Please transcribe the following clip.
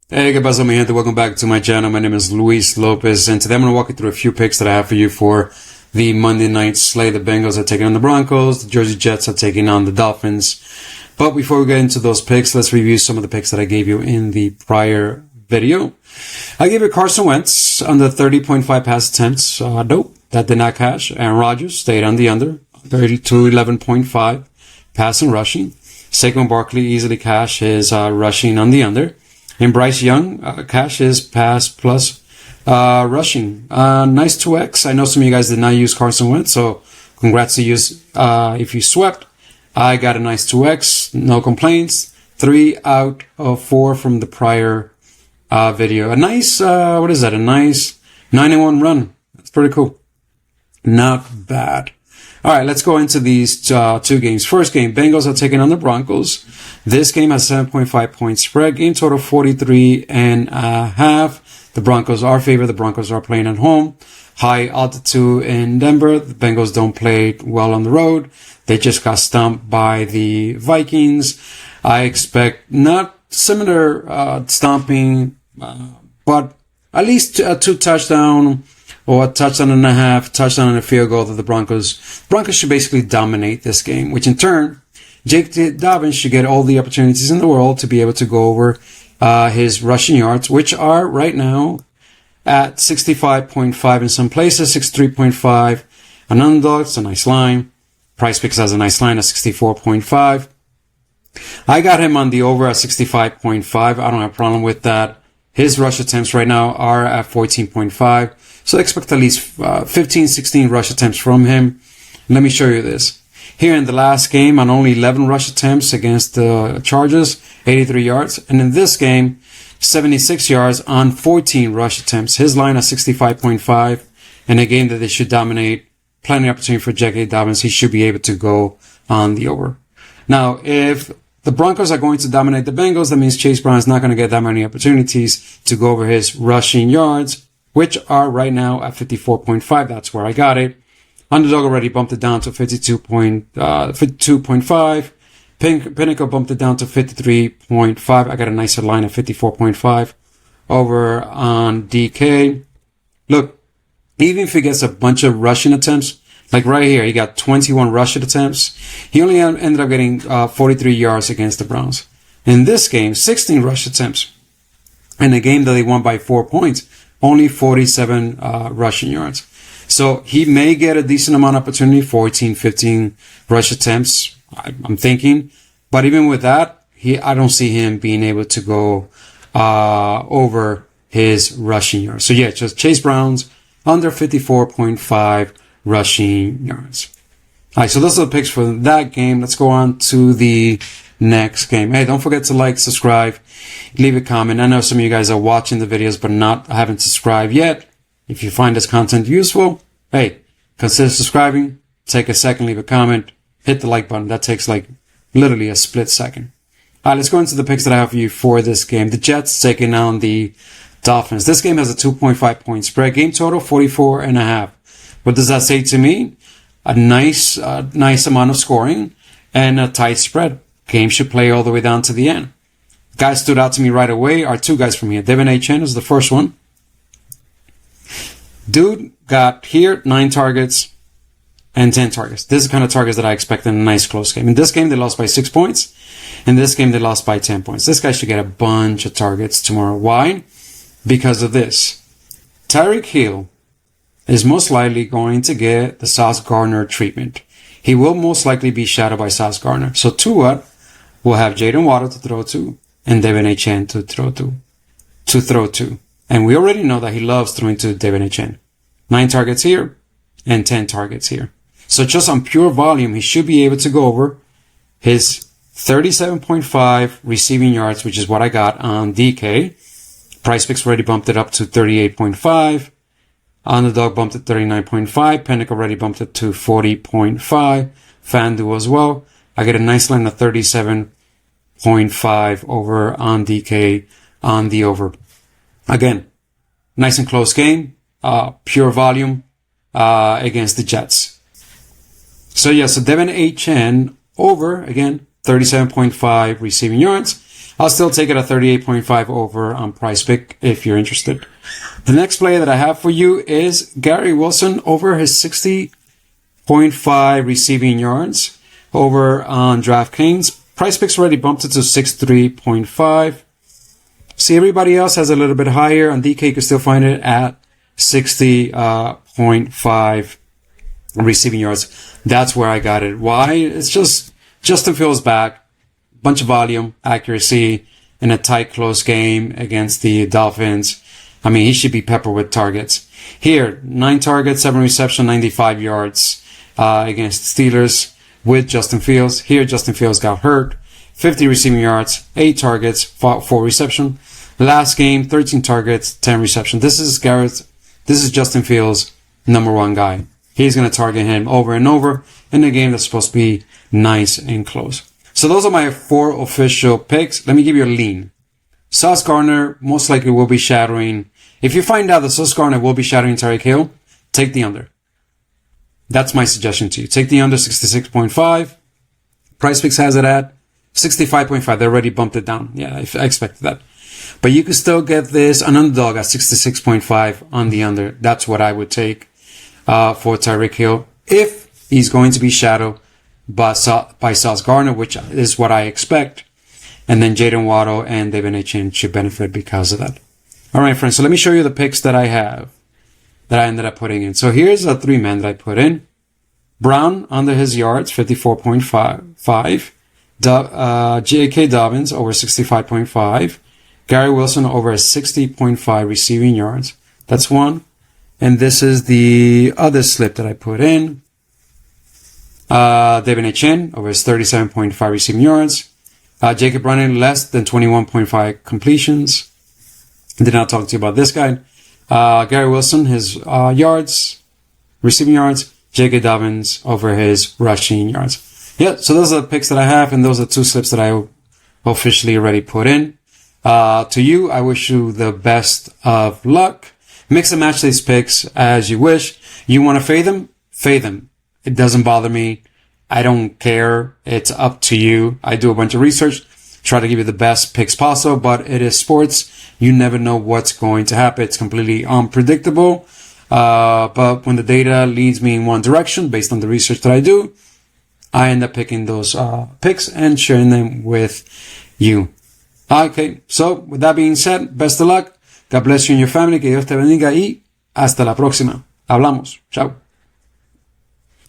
Hey, ¿qué pasa, mi gente? Welcome back to my channel. My name is Luis Lopez, and today I'm going to walk you through a few picks that I have for you for the Monday night slate. The Bengals are taking on the Broncos. The Jersey Jets are taking on the Dolphins. But before we get into those picks, let's review some of the picks that I gave you in the prior video. I gave you Carson Wentz under 30.5 pass attempts. Nope, that did not cash. Aaron Rodgers stayed on the under 11.5 pass and rushing. Saquon Barkley easily cashed his rushing on the under. And Bryce Young, cash is pass plus rushing. Nice 2x. I know some of you guys did not use Carson Wentz, so congrats to you if you swept. I got a nice 2x, no complaints. 3 out of 4 from the prior video. A nice, what is that? A nice 91 run. That's pretty cool. Not bad. All right, let's go into these two games. First game, Bengals are taking on the Broncos. This game has 7.5 point spread. Game total 43.5. The Broncos are favored. The Broncos are playing at home. High altitude in Denver. The Bengals don't play well on the road. They just got stumped by the Vikings. I expect not similar stomping, but at least a 2 touchdown or a touchdown and a half, touchdown and a field goal that the Broncos should basically dominate this game, which in turn, Jake Dobbins should get all the opportunities in the world to be able to go over his rushing yards, which are right now at 65.5 in some places, 63.5. An underdog, it's a nice line. Price Picks has a nice line at 64.5. I got him on the over at 65.5. I don't have a problem with that. His rush attempts right now are at 14.5. So expect at least 15, 16 rush attempts from him. Let me show you this. Here in the last game, on only 11 rush attempts against the Chargers, 83 yards. And in this game, 76 yards on 14 rush attempts. His line at 65.5. In a game that they should dominate, plenty of opportunity for J.K. Dobbins. He should be able to go on the over. Now, if the Broncos are going to dominate the Bengals, that means Chase Brown is not going to get that many opportunities to go over his rushing yards, which are right now at 54.5. That's where I got it. Underdog already bumped it down to 52.5. Pinnacle bumped it down to 53.5. I got a nicer line at 54.5 over on DK. Look, even if he gets a bunch of rushing attempts, like right here, he got 21 rushing attempts. He only ended up getting 43 yards against the Browns. In this game, 16 rush attempts. In a game that they won by 4 points, only 47 rushing yards. So he may get a decent amount of opportunity, 14, 15 rush attempts, I'm thinking. But even with that, I don't see him being able to go over his rushing yards. So yeah, just Chase Brown's under 54.5 rushing yards. All right, so those are the picks for that game. Let's go on to the next game. Hey, don't forget to like, subscribe, leave a comment. I know some of you guys are watching the videos but haven't subscribed yet. If you find this content useful, hey, consider subscribing. Take a second, leave a comment, hit the like button. That takes like literally a split second. All right, let's go into the picks that I have for you for this game. The Jets taking on the Dolphins. This game has a 2.5 point spread. Game total 44.5. What does that say to me? A nice amount of scoring and a tight spread. Game should play all the way down to the end. Guys stood out to me right away are two guys from here. Devin A. Chen is the first one. Dude got here 9 targets and 10 targets. This is the kind of targets that I expect in a nice close game. In this game, they lost by 6 points. In this game, they lost by 10 points. This guy should get a bunch of targets tomorrow. Why? Because of this. Tyreek Hill is most likely going to get the Sauce Gardner treatment. He will most likely be shadowed by Sauce Gardner. So Tua will have Jaden Waddle to throw to and Devin A. Chen to throw to. And we already know that he loves throwing to Devin A. Chen. 9 targets here and 10 targets here. So just on pure volume, he should be able to go over his 37.5 receiving yards, which is what I got on DK. Price Picks already bumped it up to 38.5. Underdog bumped it 39.5. Pinnacle already bumped it to 40.5. FanDuel as well. I get a nice line of 37.5 over on DK on the over. Again, nice and close game. Pure volume against the Jets. So yeah, so Devin A. Chen over, again, 37.5 receiving yards. I'll still take it at 38.5 over on Price Pick if you're interested. The next play that I have for you is Gary Wilson over his 60.5 receiving yards over on DraftKings. Price Pick's already bumped it to 63.5. See, everybody else has a little bit higher. On DK, you can still find it at 60.5 receiving yards. That's where I got it. Why? It's just Justin Fields back. Bunch of volume, accuracy in a tight, close game against the Dolphins. I mean, he should be peppered with targets. Here, 9 targets, 7 reception, 95 yards against the Steelers with Justin Fields. Here, Justin Fields got hurt. 50 receiving yards, 8 targets, 4 reception. Last game, 13 targets, 10 reception. This is Justin Fields' number 1 guy. He's going to target him over and over in a game that's supposed to be nice and close. So those are my 4 official picks. Let me give you a lean. Sauce Gardner most likely will be shadowing. If you find out that Sauce Gardner will be shadowing Tyreek Hill, take the under. That's my suggestion to you. Take the under 66.5. Price Picks has it at 65.5. They already bumped it down. Yeah, I expected that. But you can still get this an underdog at 66.5 on the under. That's what I would take for Tyreek Hill if he's going to be shadowed by Sauce Gardner, which is what I expect. And then Jaden Waddle and David Etienne should benefit because of that. All right, friends. So let me show you the picks that I have that I ended up putting in. So here's a 3-man that I put in. Brown under his yards, 54.5. J.K. Dobbins over 65.5. Gary Wilson over 60.5 receiving yards. That's one. And this is the other slip that I put in. David Etienne over his 37.5 receiving yards. Jacob Running less than 21.5 completions. Did not talk to you about this guy. Gary Wilson, his receiving yards. J.K. Dobbins over his rushing yards. Yeah, so those are the picks that I have, and those are 2 slips that I officially already put in. To you, I wish you the best of luck. Mix and match these picks as you wish. You want to fade them? Fade them. It doesn't bother me. I don't care. It's up to you. I do a bunch of research, try to give you the best picks possible, but it is sports. You never know what's going to happen. It's completely unpredictable. But when the data leads me in one direction based on the research that I do, I end up picking those picks and sharing them with you. Okay, so with that being said, best of luck. God bless you and your family. Que Dios te bendiga y hasta la próxima. Hablamos. Chao.